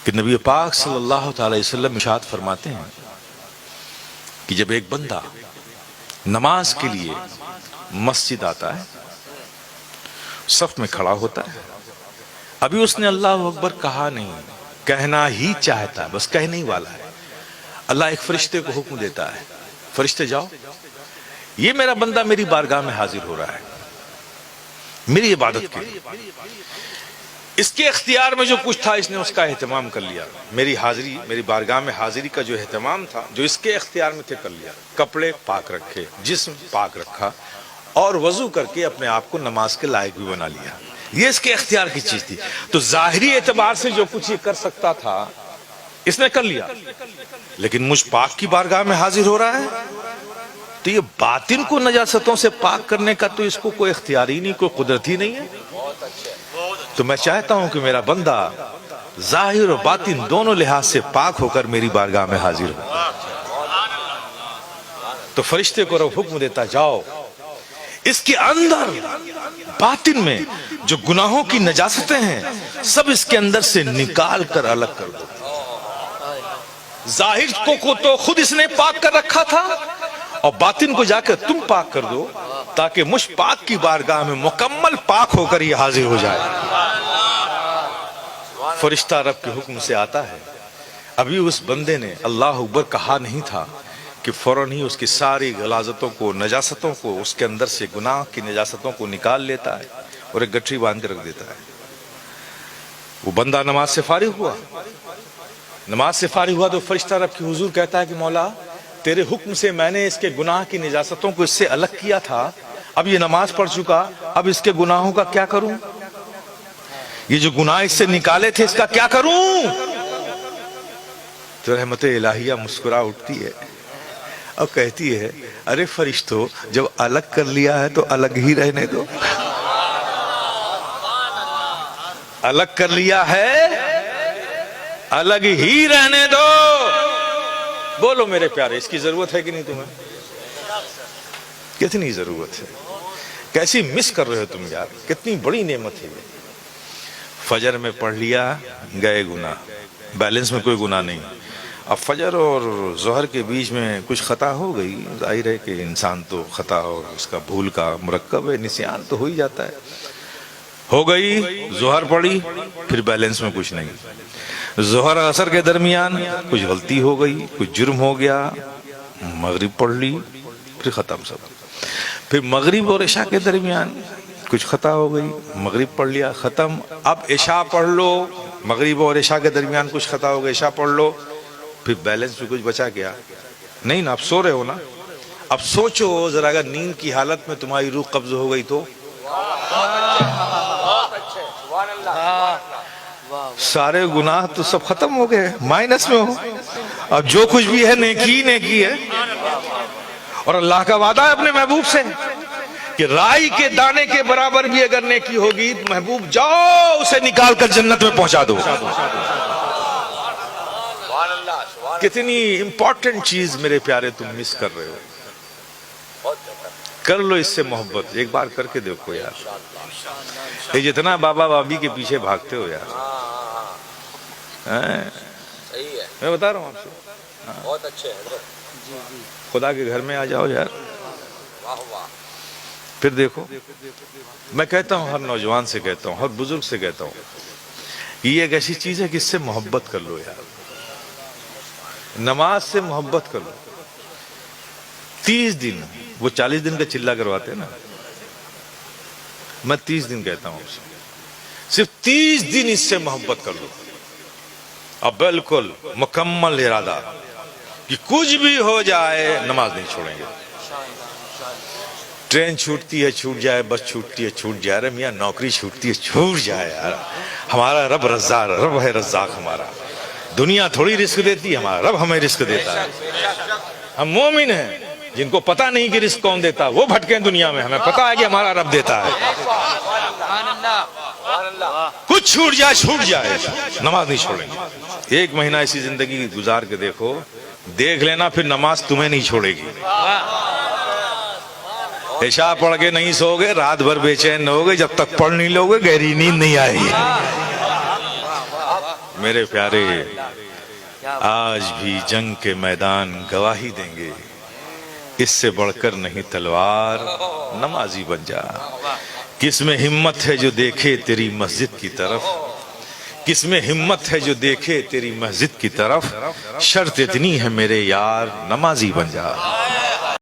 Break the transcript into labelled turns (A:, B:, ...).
A: کہ نبی پاک صلی اللہ تعالی وسلم ارشاد فرماتے ہیں کہ جب ایک بندہ نماز کے لیے مسجد آتا ہے، صف میں کھڑا ہوتا ہے، ابھی اس نے اللہ اکبر کہا نہیں، کہنا ہی چاہتا ہے، بس کہنے ہی والا ہے، اللہ ایک فرشتے کو حکم دیتا ہے، فرشتے جاؤ، یہ میرا بندہ میری بارگاہ میں حاضر ہو رہا ہے میری عبادت کے لیے، اس کے اختیار میں جو کچھ تھا اس نے اس کا اہتمام کر لیا، میری حاضری، میری بارگاہ میں حاضری کا جو اہتمام تھا جو اس کے اختیار میں تھے کر لیا، کپڑے پاک رکھے، جسم پاک رکھا، اور وضو کر کے اپنے آپ کو نماز کے لائق بھی بنا لیا، یہ اس کے اختیار کی چیز تھی۔ تو ظاہری اعتبار سے جو کچھ یہ کر سکتا تھا اس نے کر لیا، لیکن مجھ پاک کی بارگاہ میں حاضر ہو رہا ہے، تو یہ باطن کو نجاستوں سے پاک کرنے کا تو اس کو کوئی اختیار ہی نہیں، کوئی قدرت ہی نہیں ہے۔ تو میں چاہتا ہوں کہ میرا بندہ ظاہر و باطن دونوں لحاظ سے پاک ہو کر میری بارگاہ میں حاضر ہو۔ تو فرشتے کو رب حکم دیتا، جاؤ اس کے اندر باطن میں جو گناہوں کی نجاستیں ہیں سب اس کے اندر سے نکال کر الگ کر دو۔ ظاہر کو تو خود اس نے پاک کر رکھا تھا، اور باطن کو جا کر تم پاک کر دو، تاکہ مجھ پاک کی بارگاہ میں مکمل پاک ہو کر یہ حاضر ہو جائے۔ فرشتہ رب کے حکم سے آتا ہے، ابھی اس بندے نے اللہ اکبر کہا نہیں تھا کہ فوراً ہی اس کی ساری غلاظتوں کو، نجاستوں کو، اس کے اندر سے گناہ کی نجاستوں کو نکال لیتا ہے اور ایک گٹھری باندھ کے رکھ دیتا ہے۔ وہ بندہ نماز سے فارغ ہوا تو فرشتہ رب کی حضور کہتا ہے کہ مولا تیرے حکم سے میں نے اس کے گناہ کی نجاستوں کو اس سے الگ کیا تھا، اب یہ نماز پڑھ چکا، اب اس کے گناہوں کا کیا کروں؟ یہ جو گناہ اس سے نکالے تھے اس کا کیا کروں؟ تو رحمت الہیہ مسکرا اٹھتی ہے اور کہتی ہے، ارے فرشتوں، جب الگ کر لیا ہے تو الگ ہی رہنے دو، الگ کر لیا ہے الگ ہی رہنے دو۔ بولو میرے پیارے، اس کی ضرورت ہے کہ نہیں تمہیں؟ کتنی ضرورت ہے، کیسی مس کر رہے ہو تم یار، کتنی بڑی نعمت ہے۔ فجر میں پڑھ لیا، گئے گناہ، بیلنس میں کوئی گناہ نہیں۔ اب فجر اور ظہر کے بیچ میں کچھ خطا ہو گئی، ظاہر ہے کہ انسان تو خطا اور اس کا بھول کا مرکب ہے، نسیان تو ہو ہی جاتا ہے، ہو گئی، ظہر پڑھی، پھر بیلنس میں کچھ نہیں۔ ظہر عصر کے درمیان کچھ غلطی ہو گئی، کچھ جرم ہو گیا، مغرب پڑھ لی، پھر ختم سب۔ پھر مغرب اور عشاء کے درمیان کچھ خطا ہو گئی، مغرب پڑھ لیا، ختم۔ اب عشاء پڑھ لو، مغرب اور عشاء کے درمیان کچھ خطا ہو گئی، عشاء پڑھ لو، پھر بیلنس میں کچھ بچا گیا نہیں نا؟ اب سو رہے ہو نا؟ اب سوچو ذرا، اگر نیند کی حالت میں تمہاری روح قبض ہو گئی تو سارے گناہ تو سب ختم ہو گئے، مائنس میں ہو، اب جو کچھ بھی ہے نیکی نیکی ہے۔ اور اللہ کا وعدہ ہے اپنے محبوب سے کہ رائی کے دانے کے برابر بھی اگر نیکی ہوگی، محبوب جاؤ اسے نکال کر جنت میں پہنچا دو۔ کتنی امپورٹنٹ چیز میرے پیارے تم مس کر رہے ہو۔ کر لو اس سے محبت، ایک بار کر کے دیکھو یار، یہ جتنا بابا بابی کے پیچھے بھاگتے ہو یار، میں بتا رہا ہوں آپ سے، بہت اچھے خدا کے گھر میں آ جاؤ یار، پھر دیکھو۔ میں کہتا ہوں، ہر نوجوان سے کہتا ہوں، ہر بزرگ سے کہتا ہوں، یہ ایک ایسی چیز ہے کہ اس سے محبت کر لو یار، نماز سے محبت کر لو۔ 30 دن، وہ 40 دن کا چلہ کرواتے ہیں نا، میں 30 دن کہتا ہوں اسے، صرف 30 دن اس سے محبت کر لو، اب بالکل مکمل ارادہ کہ کچھ بھی ہو جائے نماز نہیں چھوڑیں گے۔ ٹرین چھوٹتی ہے چھوٹ جائے، بس چھوٹتی ہے چھوٹ جائے، رے میاں نوکری چھوٹتی ہے چھوٹ جائے یار، ہمارا رب رزاق، رب ہے رزاق ہمارا، دنیا تھوڑی رزق دیتی ہے، ہمارا رب ہمیں رزق دیتا ہے۔ ہم مومن ہیں جن کو پتہ نہیں کہ رزق کون دیتا، وہ بھٹکیں دنیا میں، ہمیں پتہ ہے کہ ہمارا رب دیتا ہے۔ کچھ چھوٹ جائے نماز نہیں چھوڑیں گے۔ 1 مہینہ ایسی زندگی گزار کے دیکھو، دیکھ لینا پھر نماز تمہیں نہیں چھوڑے گی۔ عشاء پڑھ کے نہیں سو گے، رات بھر بے چین ہو گے، جب تک پڑھ نہیں لو گے گہری نیند نہیں آئے گی۔ میرے پیارے آج بھی جنگ کے میدان گواہی دیں گے، اس سے بڑھ کر نہیں تلوار، نمازی بن جا۔ کس میں ہمت ہے جو دیکھے تیری مسجد کی طرف، کس میں ہمت ہے جو دیکھے تیری مسجد کی طرف، شرط اتنی ہے میرے یار، نمازی بن جا۔